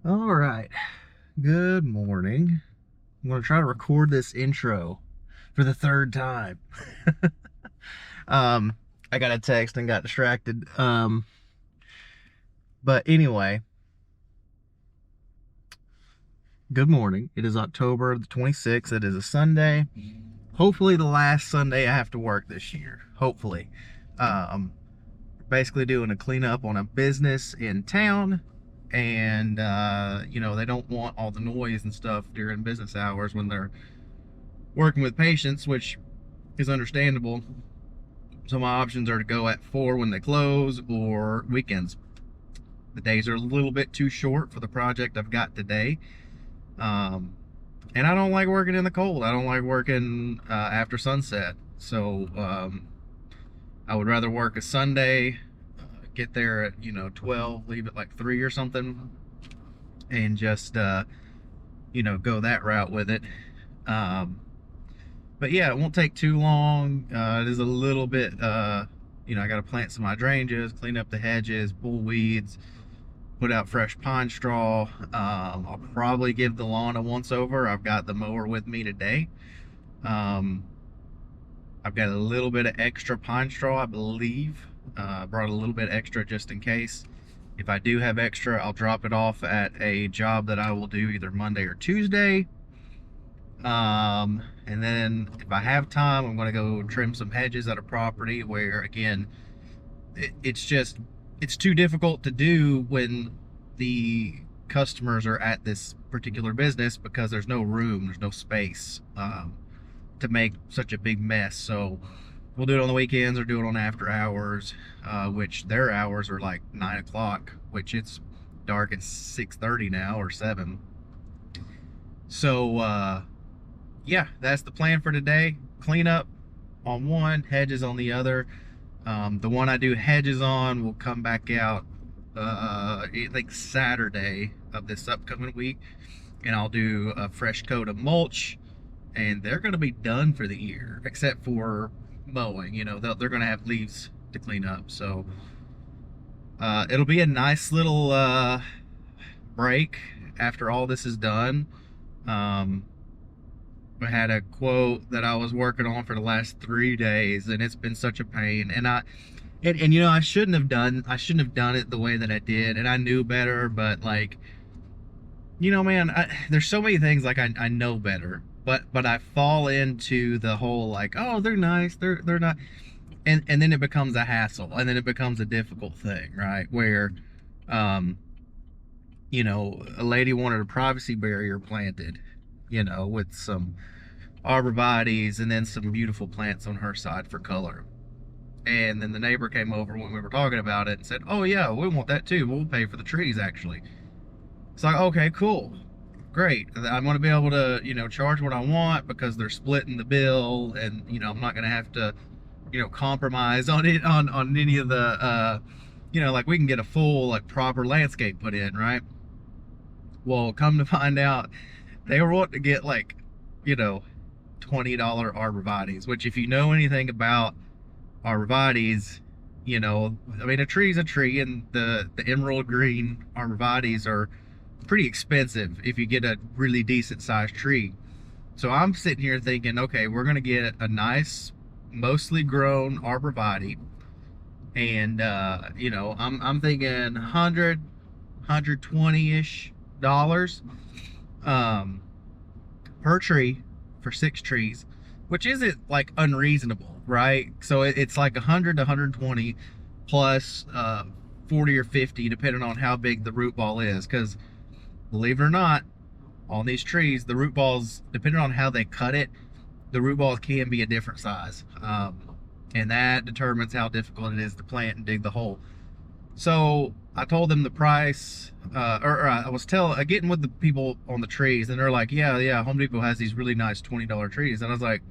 All right. Good morning. I'm going to try to record this intro for the third time. um, I got a text and got distracted. But anyway, good morning. It is October the 26th. It is a Sunday. Hopefully the last Sunday I have to work this year. Hopefully. Basically doing a cleanup on a business in town. And they don't want all the noise and stuff during business hours when they're working with patients, which is understandable. So my options are to go at 4 when they close or weekends. The days are a little bit too short for the project I've got today. And I don't like working in the cold. I don't like working after sunset. So I would rather work a Sunday, get there at 12, leave at like 3 or something, and just go that route with it. But yeah, it won't take too long. It is a little bit I got to plant some hydrangeas, clean up the hedges, pull weeds, put out fresh pine straw. I'll probably give the lawn a once over. I've got the mower with me today. I've got a little bit of extra pine straw, I believe. Brought a little bit extra just in case. If I do have extra, I'll drop it off at a job that I will do either Monday or Tuesday. And then if I have time, I'm going to go trim some hedges at a property where, again, it's too difficult to do when the customers are at this particular business because there's no room, there's no space to make such a big mess. So we'll do it on the weekends or do it on after hours, which their hours are like 9 o'clock, which it's dark at 6:30 now or 7. So yeah, that's the plan for today. Cleanup on one, hedges on the other. The one I do hedges on will come back out I think Saturday of this upcoming week, and I'll do a fresh coat of mulch, and they're going to be done for the year except for mowing. They're going to have leaves to clean up, so it'll be a nice little break after all this is done. I had a quote that I was working on for the last 3 days, and it's been such a pain. And I shouldn't have done it the way that I did, and I knew better. But like, man, there's so many things like I know better, but I fall into the whole like, oh, they're nice, they're not, and then it becomes a hassle, and then it becomes a difficult thing, right? Where, a lady wanted a privacy barrier planted, with some arborvitaes and then some beautiful plants on her side for color. And then the neighbor came over when we were talking about it and said, oh yeah, we want that too. We'll pay for the trees actually. It's like, okay, cool. Great. I'm going to be able to, charge what I want because they're splitting the bill, and, I'm not going to have to, compromise on it, on any of the, like we can get a full, like proper landscape put in, right? Well, come to find out, they were wanting to get like, $20 arborvitaes, which if you know anything about arborvitaes, a tree's a tree, and the emerald green arborvitaes are pretty expensive if you get a really decent sized tree. So I'm sitting here thinking, okay, we're gonna get a nice, mostly grown arborvitae, and I'm thinking 120-ish dollars per tree for 6 trees, which isn't like unreasonable, right? So it's like 100 to 120 plus 40 or 50 depending on how big the root ball is, because believe it or not, on these trees, the root balls, depending on how they cut it, the root balls can be a different size, and that determines how difficult it is to plant and dig the hole. So I told them the price, or I was getting with the people on the trees, and they're like, yeah, Home Depot has these really nice $20 trees. And I was like,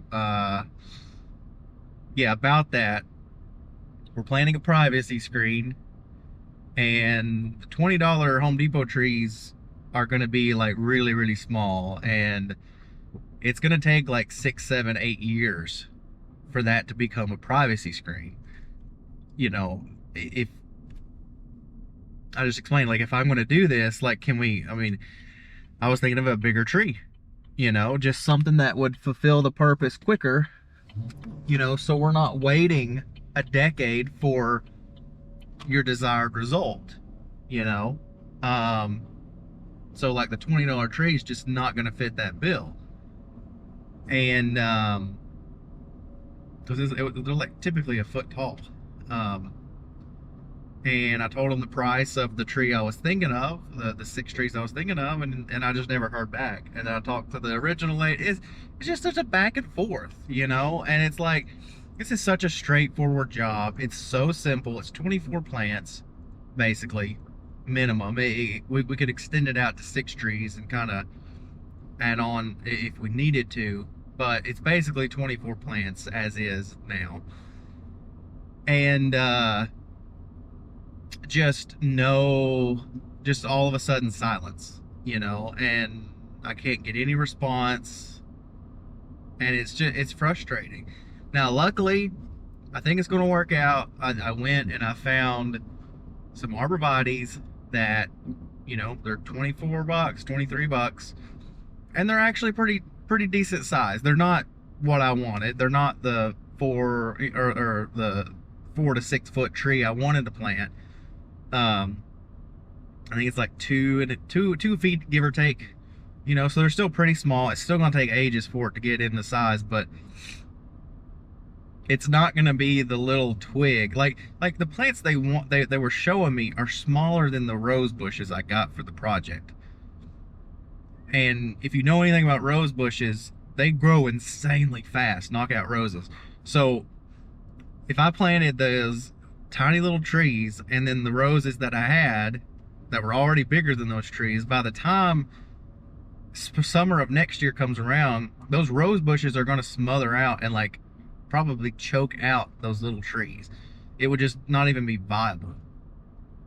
yeah, about that. We're planting a privacy screen, and the $20 Home Depot trees are going to be like really, really small, and it's going to take like 6, 7, 8 years for that to become a privacy screen. If I just explained, like, if I'm going to do this, like, can we, I mean, I was thinking of a bigger tree, you know, just something that would fulfill the purpose quicker, you know, so we're not waiting a decade for your desired result, you know. So like the $20 tree is just not going to fit that bill. And because they're like typically a foot tall. And I told him the price of the tree I was thinking of, the 6 trees I was thinking of, and I just never heard back. And I talked to the original lady. It's just such a back and forth, you know. And it's like, this is such a straightforward job. It's so simple. It's 24 plants, basically, minimum. We could extend it out to 6 trees and kind of add on if we needed to, but it's basically 24 plants as is now. And just all of a sudden silence, you know, and I can't get any response, and it's frustrating. Now, luckily, I think it's going to work out. I went and I found some arborvitaes that, you know, they're 24 bucks, 23 bucks, and they're actually pretty decent size. They're not what I wanted. They're not the the 4 to 6 foot tree I wanted to plant. I think it's like 2 feet, give or take, you know, so they're still pretty small. It's still going to take ages for it to get into size, but it's not going to be the little twig. Like the plants they were showing me are smaller than the rose bushes I got for the project. And if you know anything about rose bushes, they grow insanely fast, knockout roses. So if I planted those tiny little trees and then the roses that I had that were already bigger than those trees, by the time summer of next year comes around, those rose bushes are going to smother out and like probably choke out those little trees. It would just not even be viable.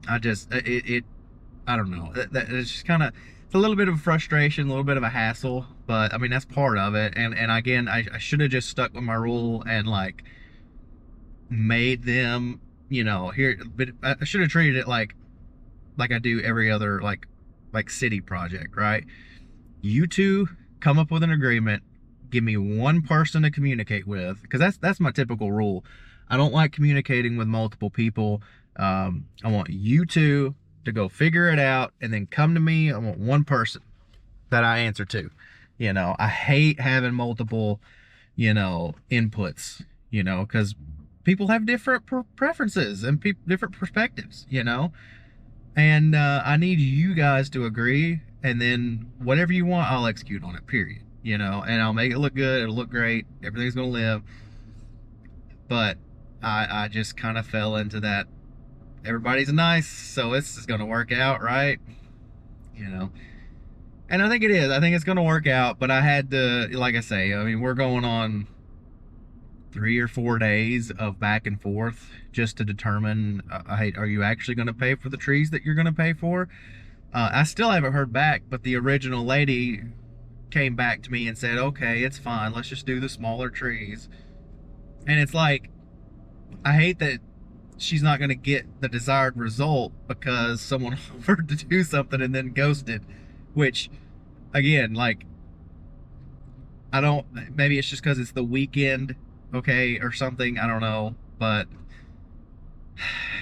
I don't know. It's just kind of, it's a little bit of frustration, a little bit of a hassle, but I mean, that's part of it. And again, I should have just stuck with my rule and like made them, you know, here, but I should have treated it like I do every other like city project, right? You two come up with an agreement, give me one person to communicate with, because that's my typical rule. I don't like communicating with multiple people. I want you two to go figure it out and then come to me. I want one person that I answer to. You know, I hate having multiple, you know, inputs, you know, because people have different preferences and different perspectives, you know. And I need you guys to agree, and then whatever you want, I'll execute on it, period. You know, and I'll make it look good, it'll look great, everything's gonna live. But I just kind of fell into that, everybody's nice, so it's gonna work out, right? You know. And I think it is. I think it's gonna work out, but I had to, like I say, I mean, we're going on 3 or 4 days of back and forth just to determine, hey, are you actually going to pay for the trees that you're going to pay for? I still haven't heard back, but the original lady came back to me and said, okay, it's fine, let's just do the smaller trees. And it's like, I hate that she's not going to get the desired result because someone offered to do something and then ghosted, which, again, like, I don't, maybe it's just because it's the weekend, okay, or something, I don't know, but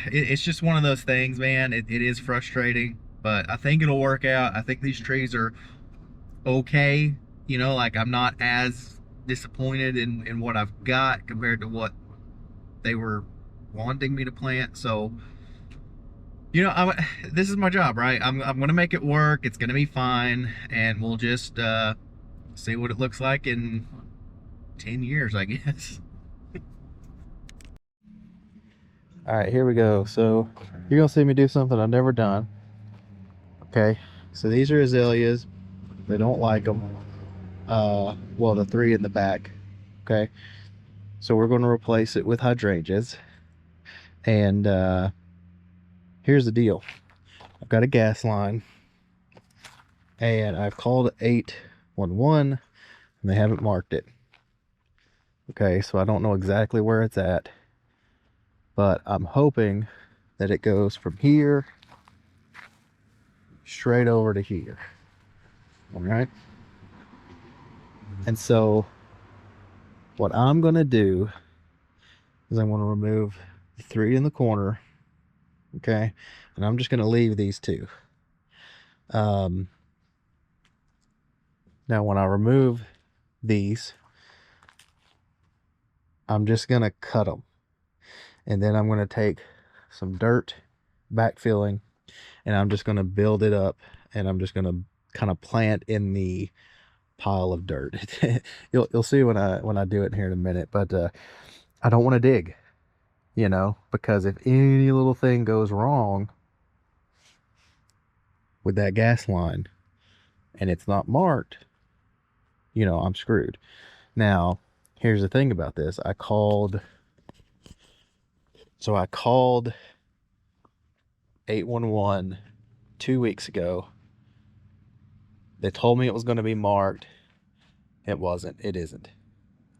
it's just one of those things, man. It is frustrating, but I think it'll work out. I think these trees are okay, you know, like I'm not as disappointed in what I've got compared to what they were wanting me to plant. So, you know, this is my job, right? I'm gonna make it work. It's gonna be fine, and we'll just see what it looks like in 10 years, I guess. All right, here we go. So you're gonna see me do something I've never done. Okay, so these are azaleas. They don't like them. Well, the 3 in the back. Okay, so we're going to replace it with hydrangeas. And here's the deal. I've got a gas line, and I've called 811, and they haven't marked it. Okay, so I don't know exactly where it's at, but I'm hoping that it goes from here straight over to here. All right. And so what I'm going to do is I'm going to remove the 3 in the corner. Okay. And I'm just going to leave these 2. Now when I remove these, I'm just going to cut them. And then I'm going to take some dirt, backfilling, and I'm just going to build it up, and I'm just going to kind of plant in the pile of dirt. You'll see when I do it here in a minute, but I don't want to dig, you know, because if any little thing goes wrong with that gas line and it's not marked, you know, I'm screwed. Now, here's the thing about this. I called 811 2 weeks ago. They told me it was going to be marked. It wasn't. It isn't.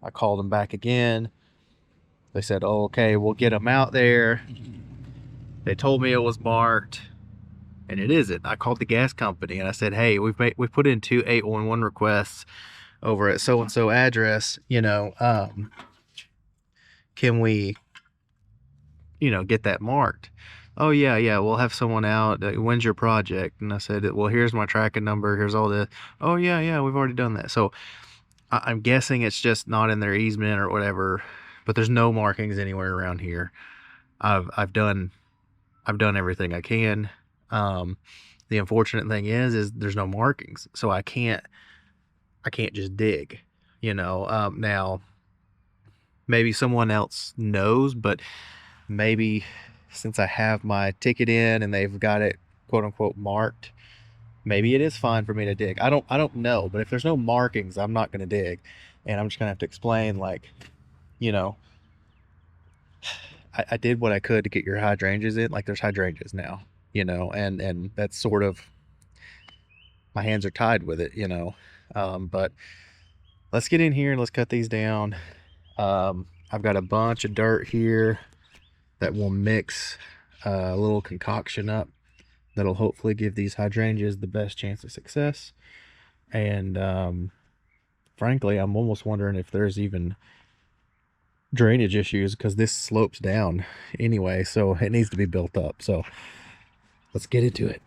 I called them back again. They said, oh, okay, we'll get them out there. They told me it was marked, and it isn't. I called the gas company and I said, hey, we've put in 2 811 requests over at so and so address. You know, can we, you know, get that marked? Oh yeah, we'll have someone out. When's your project? And I said, well, here's my tracking number. Here's all this. Oh yeah, we've already done that. So I'm guessing it's just not in their easement or whatever. But there's no markings anywhere around here. I've done everything I can. The unfortunate thing is there's no markings, so I can't just dig, you know. Now maybe someone else knows, but maybe since I have my ticket in and they've got it quote unquote marked, maybe it is fine for me to dig. I don't know, but if there's no markings, I'm not going to dig, and I'm just gonna have to explain, like, you know, I did what I could to get your hydrangeas in. Like, there's hydrangeas now, you know, and that's sort of, my hands are tied with it, you know. But let's get in here and let's cut these down. I've got a bunch of dirt here that will mix a little concoction up that'll hopefully give these hydrangeas the best chance of success. And frankly, I'm almost wondering if there's even drainage issues, because this slopes down anyway, so it needs to be built up. So let's get into it.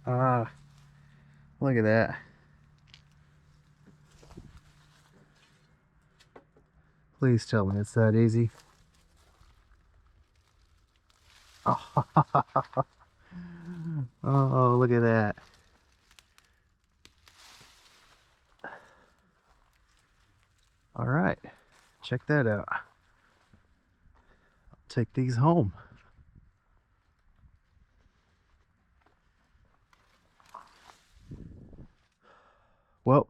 Ah, look at that. Please tell me it's that easy. Oh, oh, look at that. All right, check that out. I'll take these home. Well,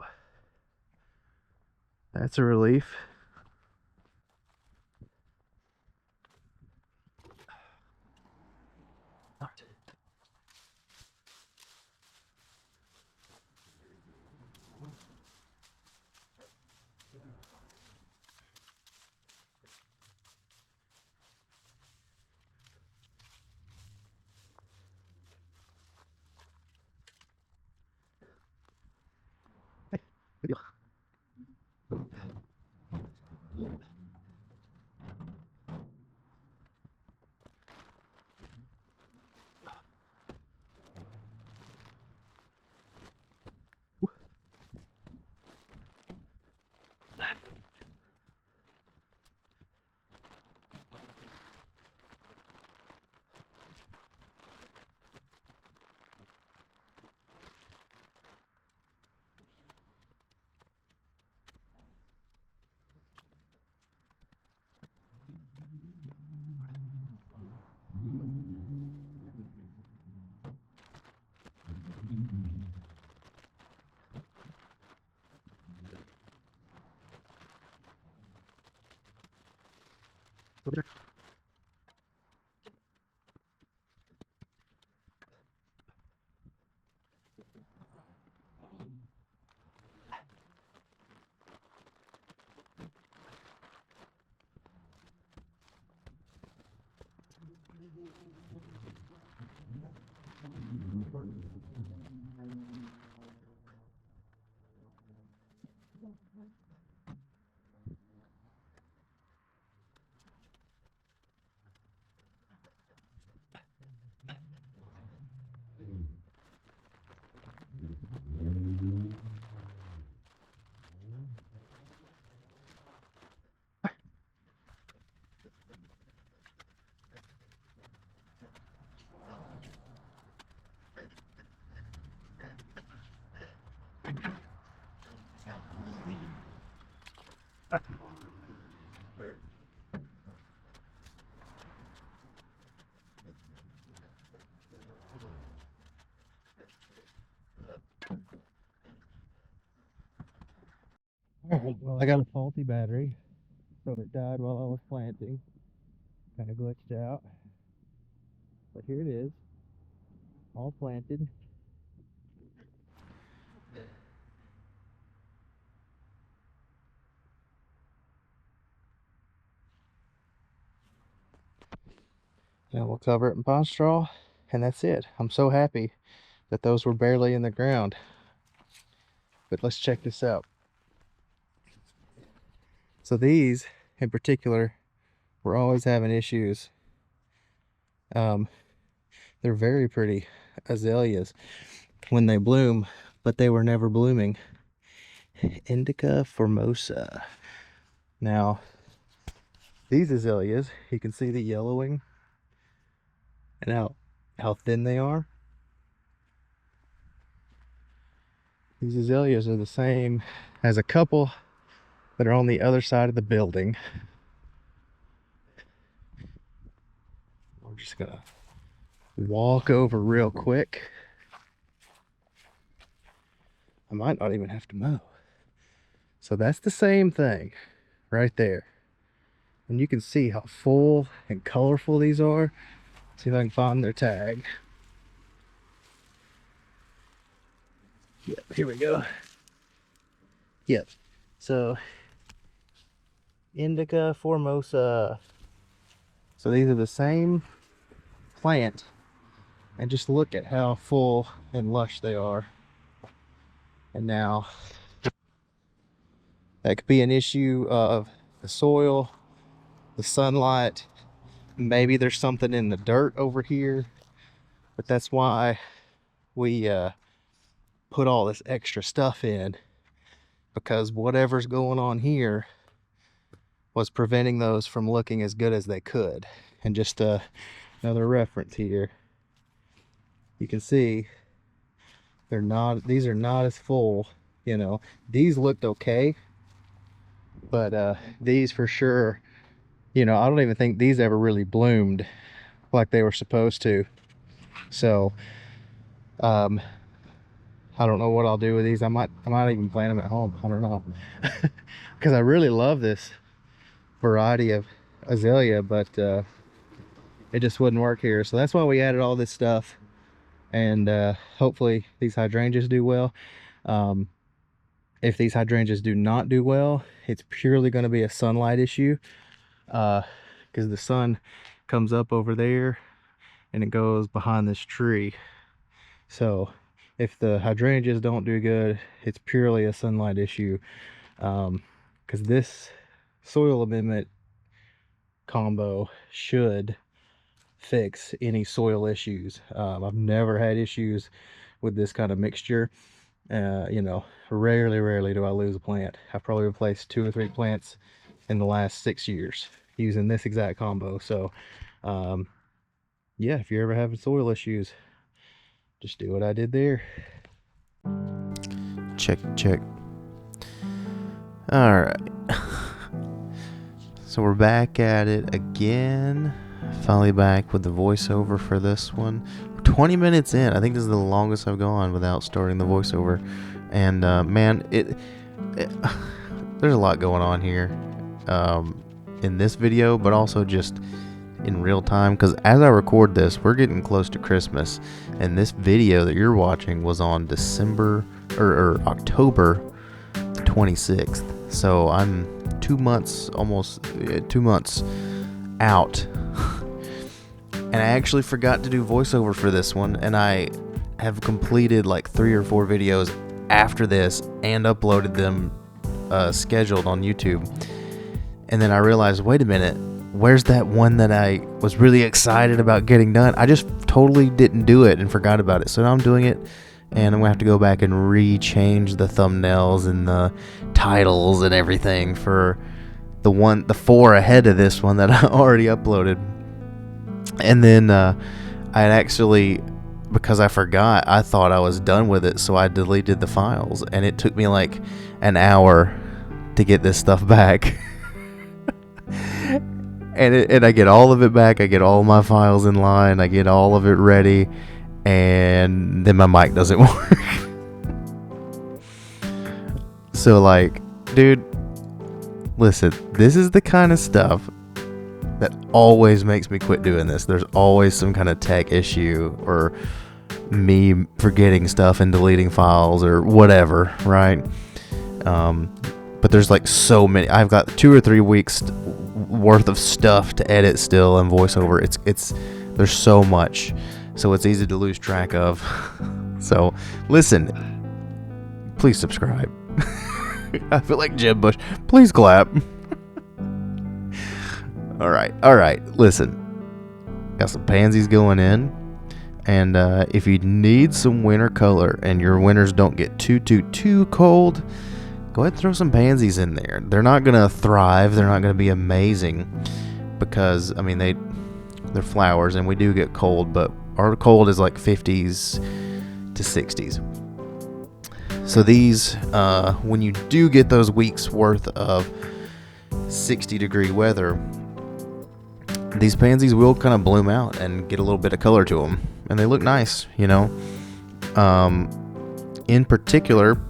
that's a relief. Alright, well, I got a faulty battery, so it died while I was planting. Kind of glitched out. But here it is, all planted. Now we'll cover it in pine straw, and that's it. I'm so happy that those were barely in the ground. But let's check this out. So these, in particular, we're always having issues. They're very pretty azaleas when they bloom, but they were never blooming. Indica formosa. Now, these azaleas, you can see the yellowing and how thin they are. These azaleas are the same as a couple that are on the other side of the building. We're just gonna walk over real quick. I might not even have to mow. So that's the same thing right there. And you can see how full and colorful these are. See if I can find their tag. Yep, here we go. Yep. So Indica formosa. So these are the same plant, and just look at how full and lush they are. And now that could be an issue of the soil, the sunlight, maybe there's something in the dirt over here, but that's why we put all this extra stuff in, because whatever's going on here was preventing those from looking as good as they could. And just another reference here, you can see these are not as full. You know, these looked okay, but these for sure, you know, I don't even think these ever really bloomed like they were supposed to. So I don't know what I'll do with these. I might even plant them at home. I don't know. Because I really love this variety of azalea, but it just wouldn't work here. So that's why we added all this stuff. And hopefully these hydrangeas do well. If these hydrangeas do not do well, it's purely going to be a sunlight issue, because the sun comes up over there and it goes behind this tree. So if the hydrangeas don't do good, it's purely a sunlight issue, because this soil amendment combo should fix any soil issues. I've never had issues with this kind of mixture. You know, rarely do I lose a plant. I've probably replaced 2 or 3 plants in the last 6 years using this exact combo. So yeah, if you're ever having soil issues, just do what I did there. Check. All right. So we're back at it again. Finally back with the voiceover for this one. 20 minutes in. I think this is the longest I've gone without starting the voiceover. And man, there's a lot going on here in this video, but also just in real time, because as I record this, we're getting close to Christmas, and this video that you're watching was on October 26th. So I'm 2 months, almost 2 months out. And I actually forgot to do voiceover for this one, and I have completed like 3 or 4 videos after this and uploaded them scheduled on YouTube. And then I realized, wait a minute, where's that one that I was really excited about getting done? I just totally didn't do it and forgot about it. So now I'm doing it, and I'm gonna have to go back and re-change the thumbnails and the titles and everything for the 4 ahead of this one that I already uploaded. And then I had actually, because I forgot, I thought I was done with it, so I deleted the files, and it took me like an hour to get this stuff back. and I get all of it back. I get all my files in line. I get all of it ready, and then my mic doesn't work. So like, dude, listen, this is the kind of stuff that always makes me quit doing this. There's always some kind of tech issue or me forgetting stuff and deleting files or whatever, right? But there's like so many. I've got 2 or 3 weeks worth of stuff to edit still and voiceover. It's there's so much, so it's easy to lose track of. So listen, please subscribe. I feel like Jeb Bush. Please clap. All right. Listen, got some pansies going in, and if you need some winter color and your winters don't get too cold, go ahead and throw some pansies in there. They're not gonna thrive. They're not gonna be amazing because I mean they're flowers, and we do get cold, but our cold is like 50s to 60s. So these, when you do get those weeks worth of 60-degree weather, these pansies will kind of bloom out and get a little bit of color to them, and they look nice, you know. In particular,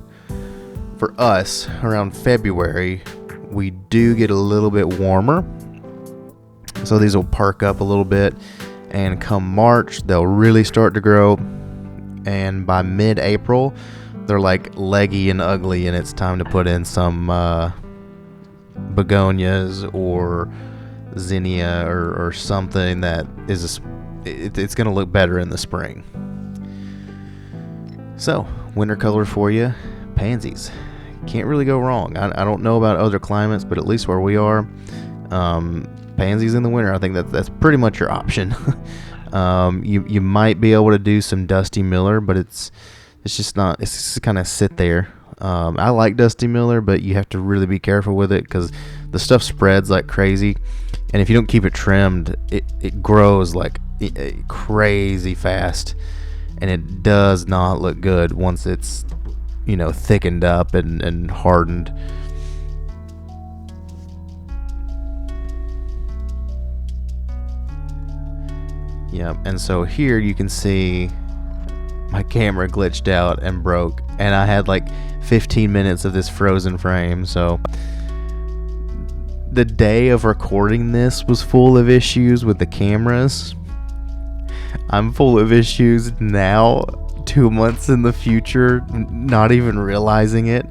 for us, around February, we do get a little bit warmer, so these will perk up a little bit, and come March, they'll really start to grow, and by mid-April, they're like leggy and ugly, and it's time to put in some begonias or zinnia or something that is it's going to look better in the spring. So, winter color for you, pansies. Can't really go wrong. I don't know about other climates, but at least where we are, pansies in the winter, I think that's pretty much your option. You might be able to do some Dusty Miller, but it's just not. It's just kind of sit there. I like Dusty Miller, but you have to really be careful with it because the stuff spreads like crazy, and if you don't keep it trimmed, it grows like crazy fast, and it does not look good once it's, you know, thickened up and hardened. Yeah, and so here you can see my camera glitched out and broke, and I had like 15 minutes of this frozen frame. So the day of recording this was full of issues with the cameras. I'm full of issues now, 2 months in the future, not even realizing it.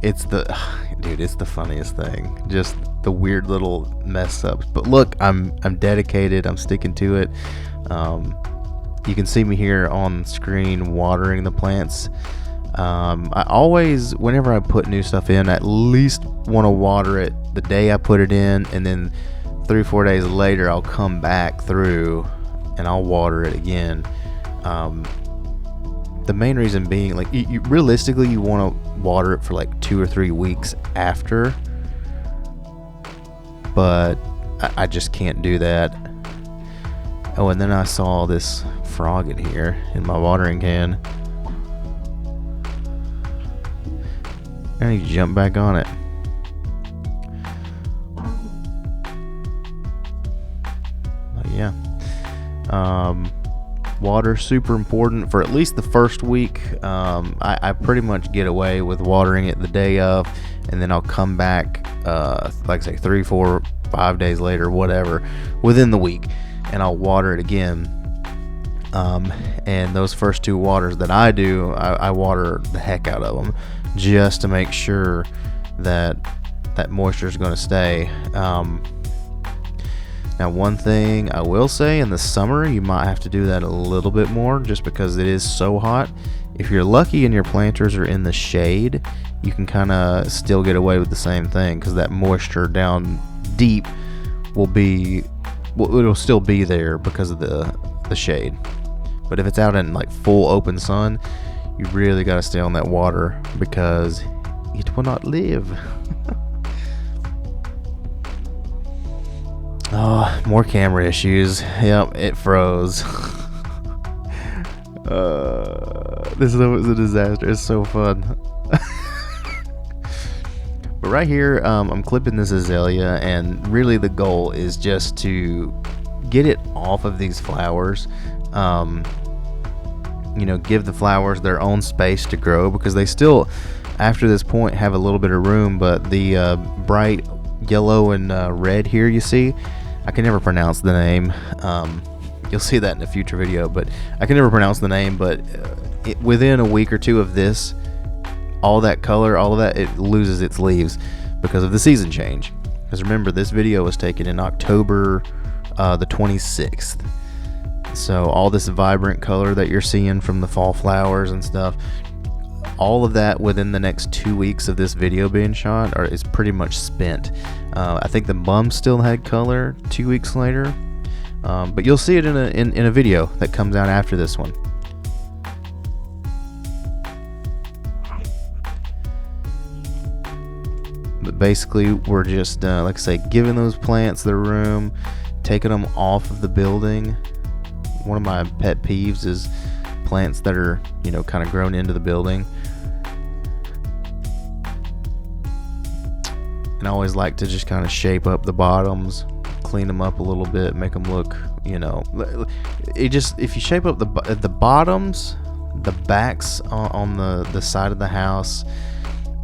It's the funniest thing, just the weird little mess ups. But look, I'm dedicated. I'm sticking to it. You can see me here on screen watering the plants. I always, whenever I put new stuff in, at least want to water it the day I put it in, and then 3 or 4 days later I'll come back through and I'll water it again. The main reason being, like, realistically you want to water it for like 2 or 3 weeks after, but I just can't do that. Oh, and then I saw this frog in here in my watering can. I need to jump back on it. But yeah. Water, super important for at least the first week. I pretty much get away with watering it the day of, and then I'll come back, like I say, 3, 4, 5 days later, whatever, within the week, and I'll water it again. And those first 2 waters that I do, I water the heck out of them just to make sure that moisture is going to stay. Now, one thing I will say, in the summer you might have to do that a little bit more just because it is so hot. If you're lucky and your planters are in the shade, you can kind of still get away with the same thing, because that moisture down deep it'll still be there because of the shade. But if it's out in like full open sun, you really got to stay on that water because it will not live. Oh, more camera issues. Yep, it froze. This was a disaster. It's so fun. But right here, I'm clipping this azalea, and really the goal is just to get it off of these flowers. Give the flowers their own space to grow, because they still, after this point, have a little bit of room. But the bright yellow and red here, you see, I can never pronounce the name. You'll see that in a future video, but I can never pronounce the name. But within a week or two of this, all that color, all of that, it loses its leaves because of the season change. Because remember, this video was taken in October the 26th. So all this vibrant color that you're seeing from the fall flowers and stuff, all of that within the next 2 weeks of this video being shot is pretty much spent. I think the mums still had color 2 weeks later, but you'll see it in a video that comes out after this one. But basically, we're just like I say, giving those plants their room, taking them off of the building. One of my pet peeves is plants that are, kind of grown into the building. And I always like to just kind of shape up the bottoms, clean them up a little bit, make them look, if you shape up the bottoms, the backs on the side of the house,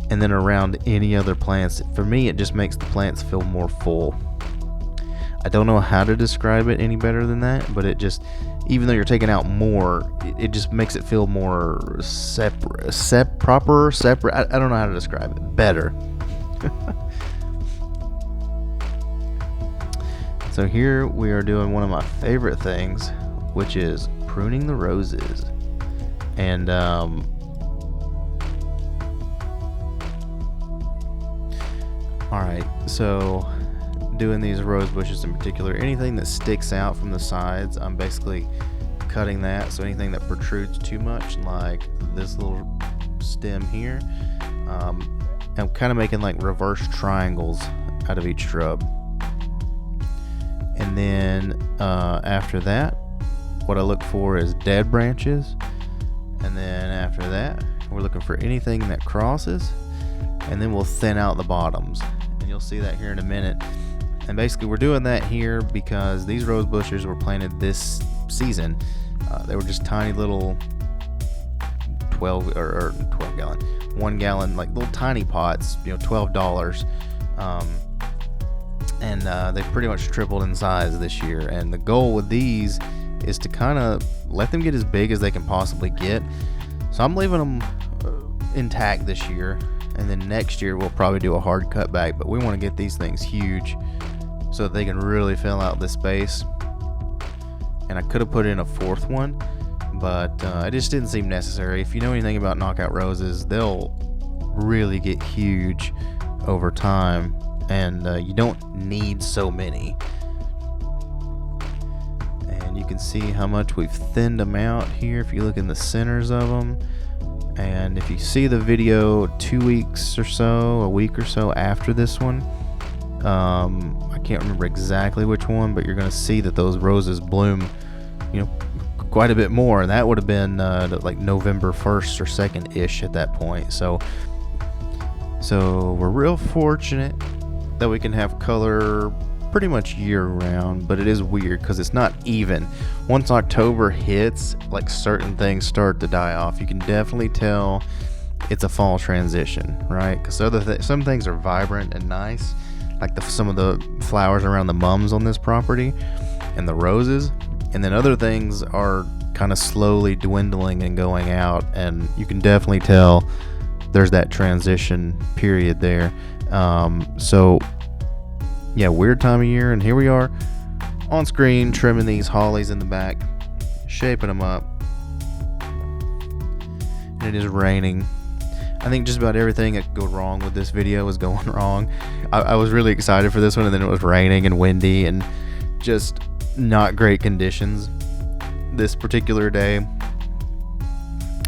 and then around any other plants, for me, it just makes the plants feel more full. I don't know how to describe it any better than that, but it just, even though you're taking out more, it just makes it feel more separate. I don't know how to describe it better. So here we are doing one of my favorite things, which is pruning the roses. And alright, so doing these rose bushes in particular, anything that sticks out from the sides, I'm basically cutting that. So anything that protrudes too much, like this little stem here, I'm kind of making like reverse triangles out of each shrub. And then after that, what I look for is dead branches. And then after that, we're looking for anything that crosses, and then we'll thin out the bottoms. And you'll see that here in a minute. And basically we're doing that here because these rose bushes were planted this season. They were just tiny little 12 gallon, 1 gallon, like little tiny pots, $12. And they've pretty much tripled in size this year. And the goal with these is to kind of let them get as big as they can possibly get. So I'm leaving them intact this year, and then next year we'll probably do a hard cutback. But we want to get these things huge so that they can really fill out the space. And I could have put in a fourth one, but it just didn't seem necessary. If you know anything about knockout roses, they'll really get huge over time, and you don't need so many. And you can see how much we've thinned them out here if you look in the centers of them. And if you see the video 2 weeks or so, a week or so after this one, I can't remember exactly which one, but you're going to see that those roses bloom, quite a bit more. And that would have been like November 1st or 2nd ish at that point. So we're real fortunate that we can have color pretty much year round, but it is weird because it's not even. Once October hits, like certain things start to die off. You can definitely tell it's a fall transition, right? Because some things are vibrant and nice, like some of the flowers around the mums on this property and the roses, and then other things are kind of slowly dwindling and going out, and you can definitely tell there's that transition period there. So yeah, weird time of year, and here we are on screen, trimming these hollies in the back, shaping them up. And it is raining. I think just about everything that could go wrong with this video was going wrong. I was really excited for this one, and then it was raining and windy and just not great conditions this particular day.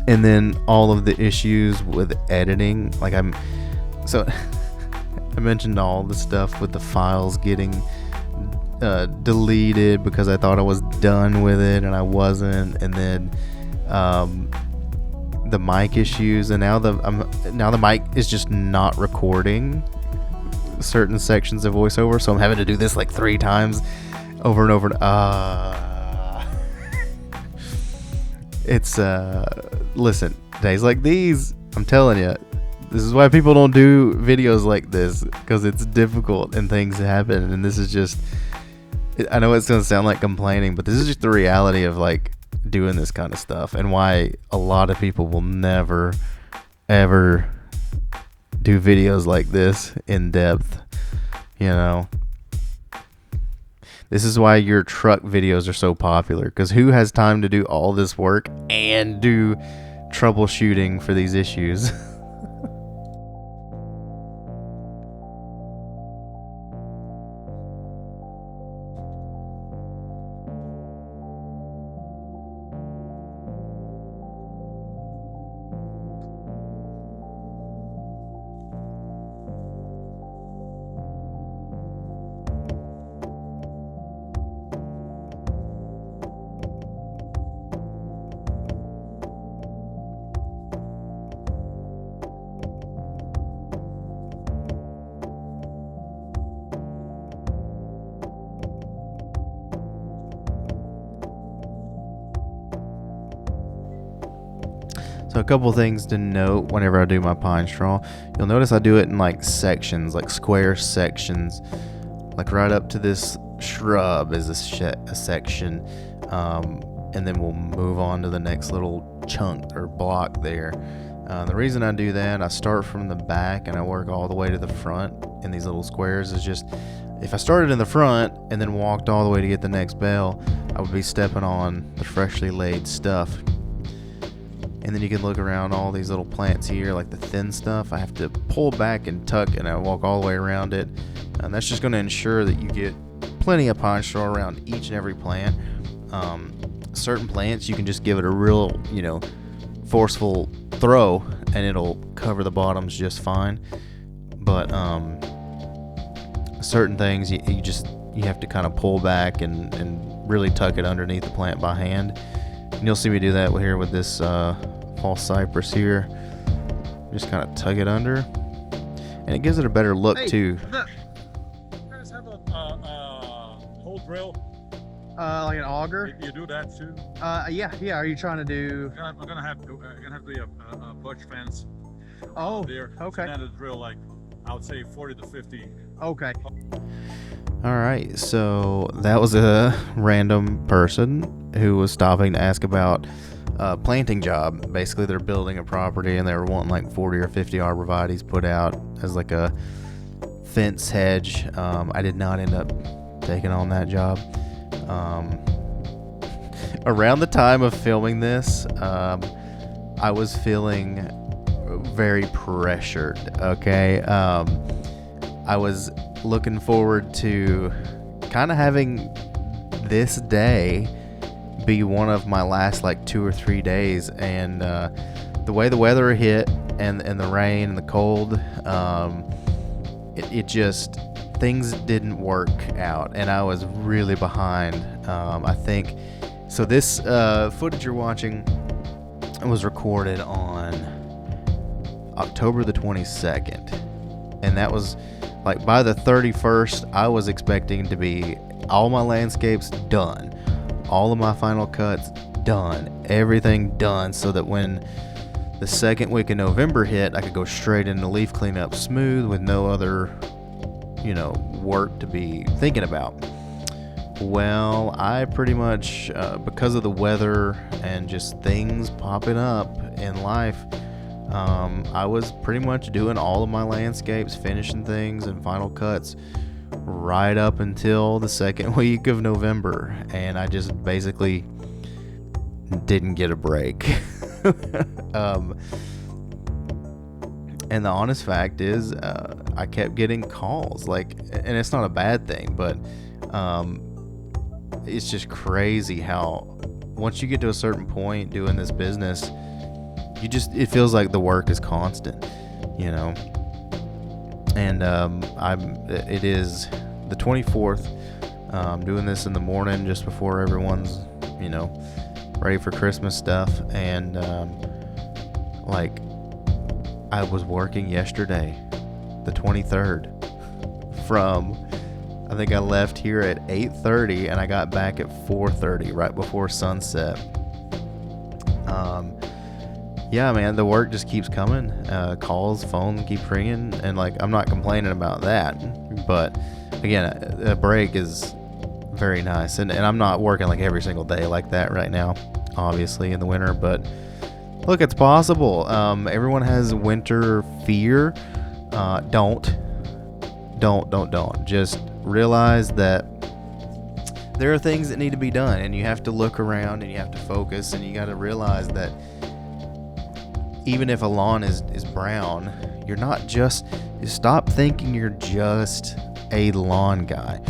And then all of the issues with editing, like I mentioned all the stuff with the files getting deleted because I thought I was done with it and I wasn't, and then the mic issues, and now the mic is just not recording certain sections of voiceover, so I'm having to do this like 3 times over and over. It's listen, days like these, I'm telling you, this is why people don't do videos like this, because it's difficult and things happen, and this is just, I know it's gonna sound like complaining, but this is just the reality of like doing this kind of stuff, and why a lot of people will never ever do videos like this in depth. You know, this is why your truck videos are so popular, because who has time to do all this work and do troubleshooting for these issues? So a couple things to note whenever I do my pine straw. You'll notice I do it in like sections, like square sections. Like right up to this shrub is a section, and then we'll move on to the next little chunk or block there. The reason I do that, I start from the back and I work all the way to the front in these little squares, is just, if I started in the front and then walked all the way to get the next bale, I would be stepping on the freshly laid stuff. And then you can look around all these little plants here, like the thin stuff. I have to pull back and tuck, and I walk all the way around it. And that's just going to ensure that you get plenty of pine straw around each and every plant. Certain plants, you can just give it a real, forceful throw, and it'll cover the bottoms just fine. But certain things, you have to kind of pull back and really tuck it underneath the plant by hand. And you'll see me do that here with this false cypress here. Just kind of tug it under, and it gives it a better look too. You guys have a hole drill? Like an auger? You do that too? Yeah. Are you trying to do? I'm gonna have to be a butch fence. Oh, there. okay. And then drill like, I would say 40 to 50. Okay. All right, so that was a random person who was stopping to ask about a planting job. Basically, they're building a property and they were wanting like 40 or 50 arborvitaes put out as like a fence hedge. I did not end up taking on that job. Around the time of filming this, I was feeling very pressured, okay? I was looking forward to kind of having this day be one of my last like 2 or 3 days, and the way the weather hit and the rain and the cold, it just, things didn't work out, and I was really behind. I think so. This footage you're watching was recorded on October the 22nd, and that was like by the 31st, I was expecting to be all my landscapes done, all of my final cuts done, everything done, so that when the second week of November hit, I could go straight into leaf cleanup smooth with no other, work to be thinking about. Well, I pretty much, because of the weather and just things popping up in life, I was pretty much doing all of my landscapes, finishing things and final cuts right up until the second week of November, and I just basically didn't get a break. And the honest fact is, I kept getting calls, like, and it's not a bad thing, but it's just crazy how once you get to a certain point doing this business, it feels like the work is constant, you know. And it is the 24th. I'm doing this in the morning just before everyone's, you know, ready for Christmas stuff. And like, I was working yesterday, the 23rd, from, I think I left here at 8:30 and I got back at 4:30, right before sunset. Yeah, man, the work just keeps coming. Calls, phone keep ringing, and like, I'm not complaining about that. But again, a break is very nice, and I'm not working like every single day like that right now, obviously in the winter. But look, it's possible. Everyone has winter fear. Don't. Just realize that there are things that need to be done, and you have to look around and you have to focus, and you got to realize that even if a lawn is brown, you're not just, stop thinking you're just a lawn guy.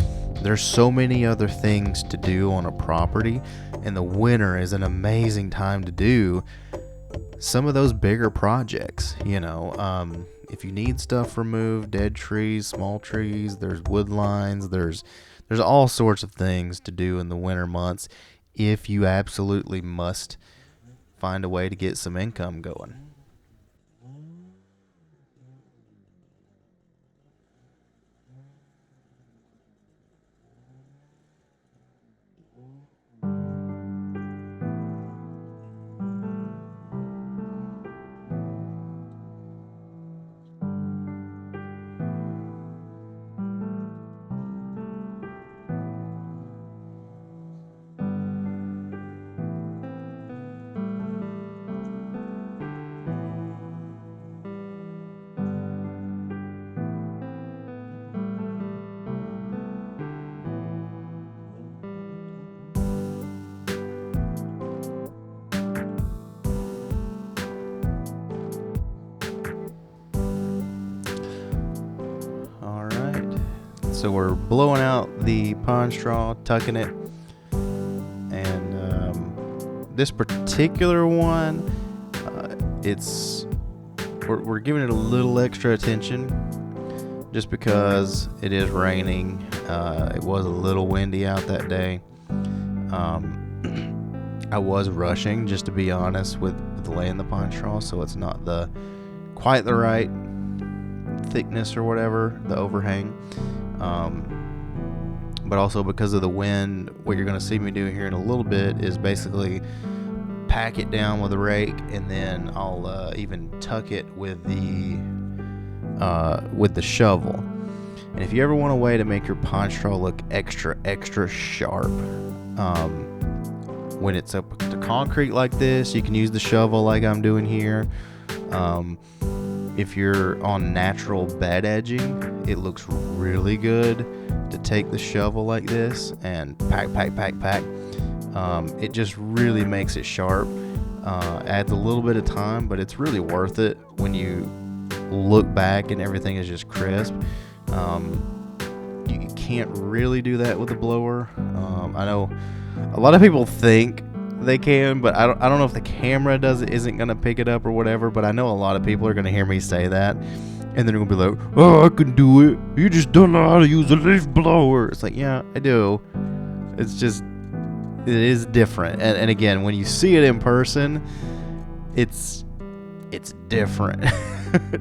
There's so many other things to do on a property, and the winter is an amazing time to do some of those bigger projects, you know. If you need stuff removed, dead trees, small trees, there's wood lines, there's all sorts of things to do in the winter months if you absolutely must find a way to get some income going. So we're blowing out the pond straw, tucking it, and this particular one, we're giving it a little extra attention just because it is raining. It was a little windy out that day. I was rushing, just to be honest, with laying the pond straw, so it's not quite the right thickness or whatever, the overhang. But also because of the wind, what you're going to see me do here in a little bit is basically pack it down with a rake, and then I'll even tuck it with the shovel. And if you ever want a way to make your pond straw look extra sharp, when it's up to concrete like this, you can use the shovel like I'm doing here. If you're on natural bed edging, it looks really good to take the shovel like this and pack. It just really makes it sharp. Adds a little bit of time, but it's really worth it when you look back and everything is just crisp. You can't really do that with a blower. I know a lot of people think they can, but I don't know if the camera isn't gonna pick it up or whatever. But I know a lot of people are gonna hear me say that, and they're gonna be like, "Oh, I can do it. You just don't know how to use a leaf blower." It's like, yeah, I do. It's just, it is different. And again, when you see it in person, it's different.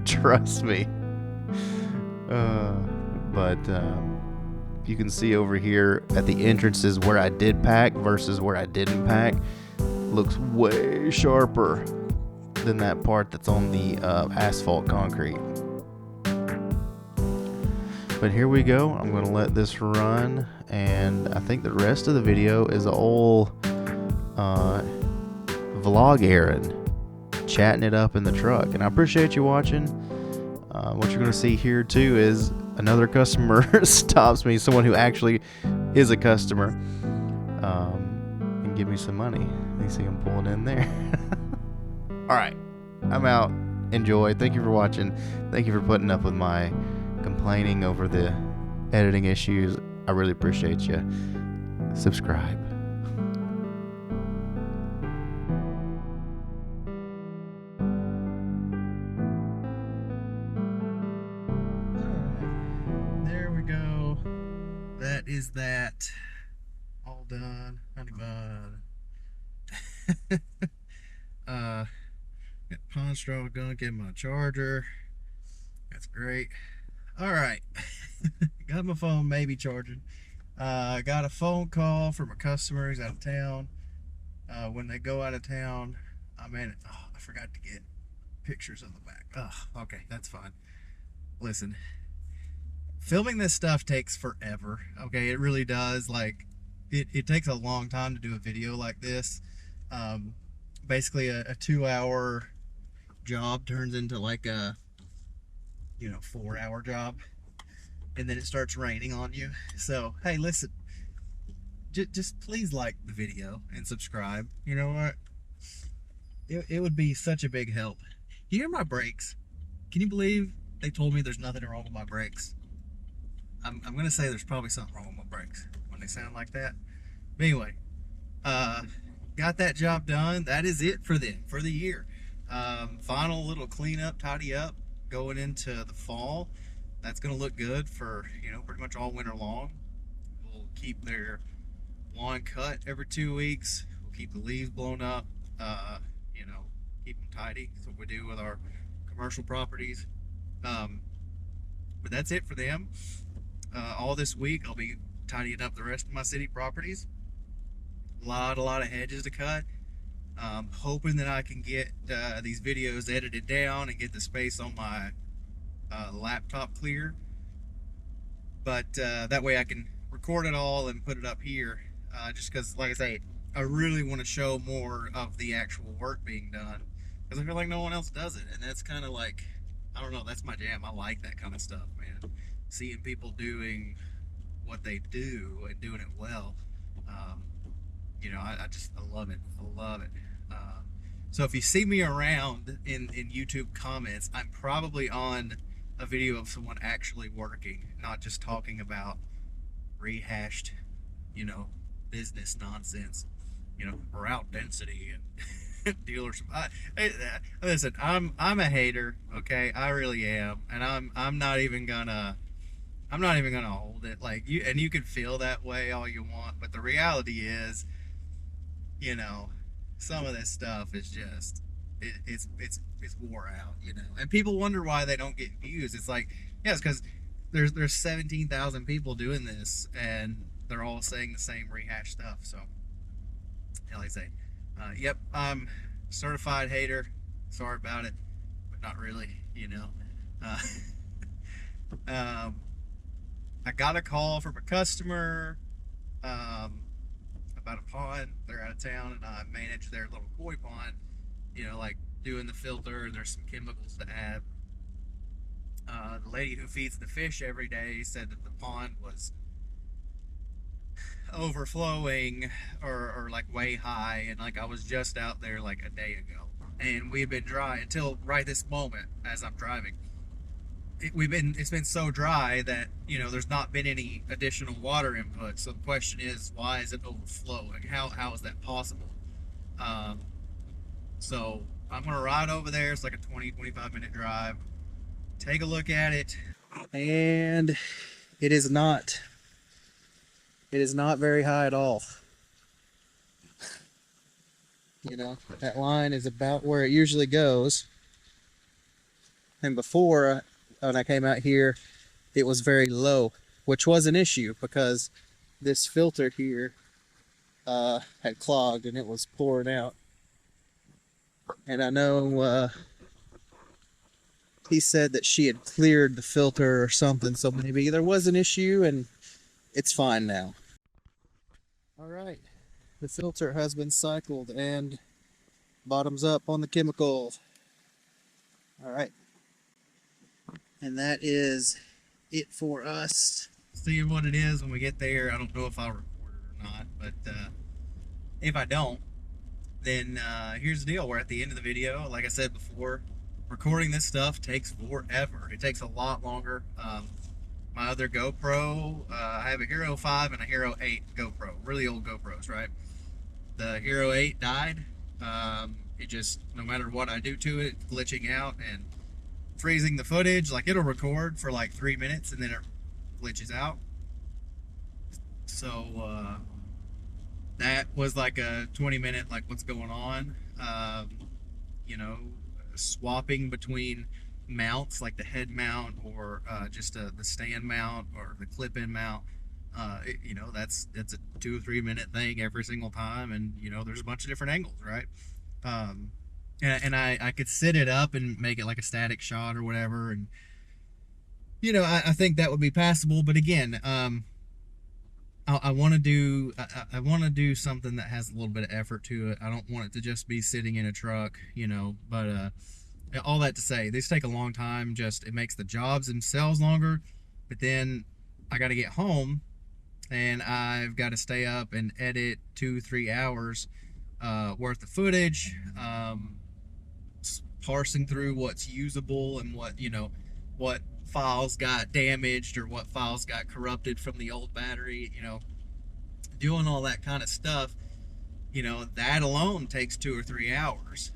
Trust me. But you can see over here at the entrances where I did pack versus where I didn't pack. Looks way sharper than that part that's on the asphalt concrete. But here we go. I'm going to let this run, and I think the rest of the video is a whole vlog Aaron chatting it up in the truck. And I appreciate you watching. What you're going to see here too is another customer stops me, someone who actually is a customer, and give me some money. You see him pulling in there. All right, I'm out. Enjoy. Thank you for watching. Thank you for putting up with my complaining over the editing issues. I really appreciate you. Subscribe. Alright, there we go. That is that. All done. Honey bun. Got pond straw gunk in my charger. That's great. Alright. Got my phone maybe charging. Got a phone call from a customer who's out of town. When they go out of town, I forgot to get pictures of the back. Oh, okay, that's fine. Listen, filming this stuff takes forever. Okay, it really does. Like, it takes a long time to do a video like this. Basically, a 2-hour job turns into like a 4-hour job, and then it starts raining on you. So hey, listen, just please like the video and subscribe. You know what, it would be such a big help. You hear my brakes? Can you believe they told me there's nothing wrong with my brakes? I'm gonna say there's probably something wrong with my brakes when they sound like that. But anyway, got that job done. That is it for the year. Final little cleanup, tidy up going into the fall. That's gonna look good for pretty much all winter long. We'll keep their lawn cut every 2 weeks. We'll keep the leaves blown up. Keep them tidy. That's what we do with our commercial properties. But that's it for them. All this week I'll be tidying up the rest of my city properties. A lot of hedges to cut. Hoping that I can get these videos edited down and get the space on my laptop clear. But that way I can record it all and put it up here. Just because, like I say, I really want to show more of the actual work being done. Because I feel like no one else does it. And that's kind of like, I don't know, that's my jam. I like that kind of stuff, man. Seeing people doing what they do and doing it well. I love it. I love it. So if you see me around in YouTube comments, I'm probably on a video of someone actually working, not just talking about rehashed, business nonsense, route density and dealers. Listen, I'm a hater, okay? I really am, and I'm not even gonna hold it. Like, you can feel that way all you want, but the reality is, some of this stuff is just it's wore out, and people wonder why they don't get views. It's like, yeah, it's because there's 17,000 people doing this, and they're all saying the same rehashed stuff. So, like I say, yep, I'm a certified hater. Sorry about it, but not really, I got a call from a customer about a pond. They're out of town, and I manage their little koi pond, like doing the filter, and there's some chemicals to add. The lady who feeds the fish every day said that the pond was overflowing or like way high, and like I was just out there like a day ago, and we've been dry until right this moment as I'm driving. It's been so dry that there's not been any additional water input. So the question is, why is it overflowing? How is that possible? So I'm gonna ride over there. It's like a 20-25 minute drive, take a look at it, and it is not very high at all. That line is about where it usually goes, and before, when I came out here, it was very low, which was an issue because this filter here had clogged and it was pouring out. And I know he said that she had cleared the filter or something, so maybe there was an issue and it's fine now. All right, the filter has been cycled and bottoms up on the chemical. All right. And that is it for us. See what it is when we get there. I don't know if I'll record it or not, but if I don't, then here's the deal. We're at the end of the video. Like I said before, recording this stuff takes forever. It takes a lot longer. My other GoPro, I have a Hero 5 and a Hero 8 GoPro, really old GoPros, right? The Hero 8 died. It just, no matter what I do to it, glitching out and freezing the footage. Like, it'll record for like 3 minutes and then it glitches out. So that was like a 20-minute, like, what's going on. You know, swapping between mounts, like the head mount or just the stand mount or the clip-in mount. You know, that's a 2 or 3 minute thing every single time, and you know, there's a bunch of different angles, right? And I could sit it up and make it like a static shot or whatever, and you know, I think that would be passable. But again, I want to do something that has a little bit of effort to it. I don't want it to just be sitting in a truck, you know. But all that to say, these take a long time. Just, it makes the jobs themselves longer. But then I got to get home, and I've got to stay up and edit 2-3 hours worth of footage, parsing through what's usable and what, you know, what files got damaged or what files got corrupted from the old battery, you know, doing all that kind of stuff. You know, that alone takes 2 or 3 hours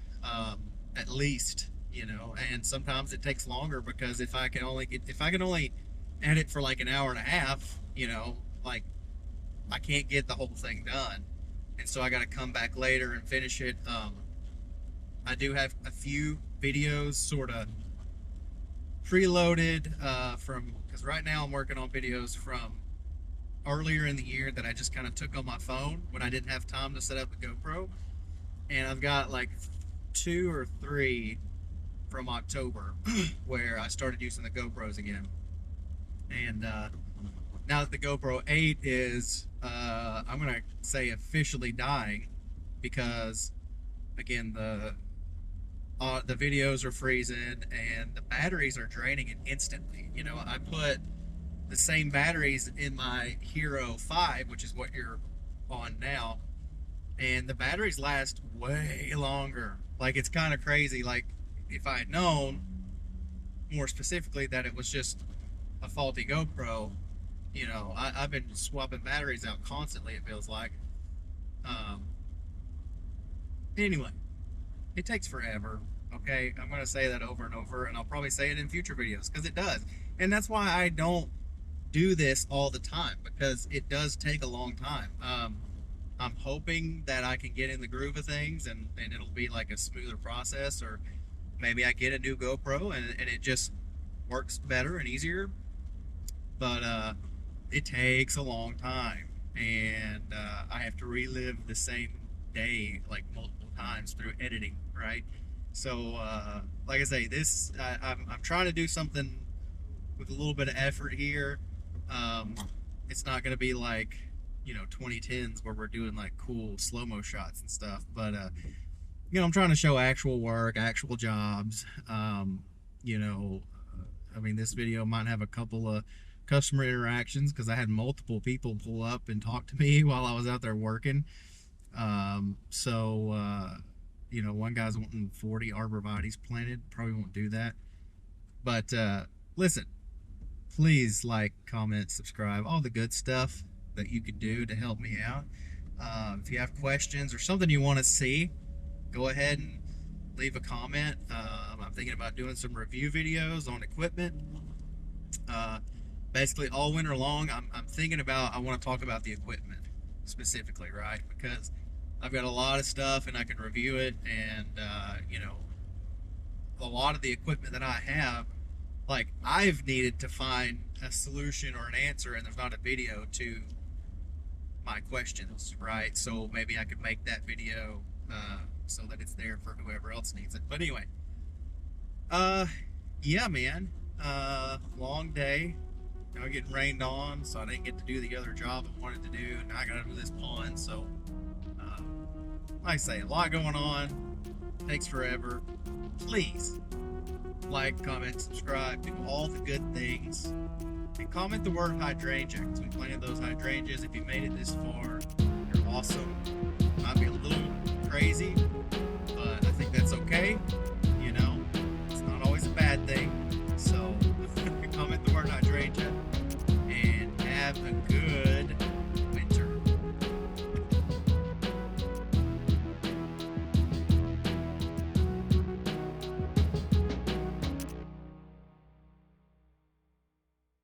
at least, you know. And sometimes it takes longer, because if I can only edit for like an hour and a half, you know, like, I can't get the whole thing done, and so I got to come back later and finish it. I do have a few videos sort of preloaded from, because right now I'm working on videos from earlier in the year that I just kind of took on my phone when I didn't have time to set up the GoPro, and I've got like 2 or 3 from October where I started using the GoPros again. And now that the GoPro 8 is, I'm gonna say, officially dying, because again, the videos are freezing and the batteries are draining it instantly. You know, I put the same batteries in my Hero 5, which is what you're on now, and the batteries last way longer. Like, it's kind of crazy. Like, if I had known more specifically that it was just a faulty GoPro, you know, I've been swapping batteries out constantly, it feels like. Anyway, it takes forever, okay? I'm going to say that over and over, and I'll probably say it in future videos, because it does. And that's why I don't do this all the time, because it does take a long time. I'm hoping that I can get in the groove of things, and it'll be like a smoother process, or maybe I get a new GoPro and it just works better and easier. But it takes a long time, and I have to relive the same day like multiple times through editing, right? So like I say, this I'm trying to do something with a little bit of effort here. It's not going to be like, you know, 2010s where we're doing like cool slow-mo shots and stuff, but you know, I'm trying to show actual work, actual jobs. You know, I mean, this video might have a couple of customer interactions, because I had multiple people pull up and talk to me while I was out there working. You know, one guy's wanting 40 arborvitaes planted. Probably won't do that. But listen, please like, comment, subscribe, all the good stuff that you could do to help me out. If you have questions or something you want to see, go ahead and leave a comment. I'm thinking about doing some review videos on equipment. Basically all winter long, I'm thinking about, I want to talk about the equipment specifically, right? Because I've got a lot of stuff and I can review it, and you know, a lot of the equipment that I have, like, I've needed to find a solution or an answer, and there's not a video to my questions, right? So maybe I could make that video so that it's there for whoever else needs it. But anyway, yeah, man, long day. Now getting rained on, so I didn't get to do the other job I wanted to do. Now I gotta do this pond, so like I say, a lot going on, takes forever. Please like, comment, subscribe, do all the good things. And comment the word hydrangea, because we planted those hydrangeas. If you made it this far, you're awesome. Might be a little crazy, but I think that's okay.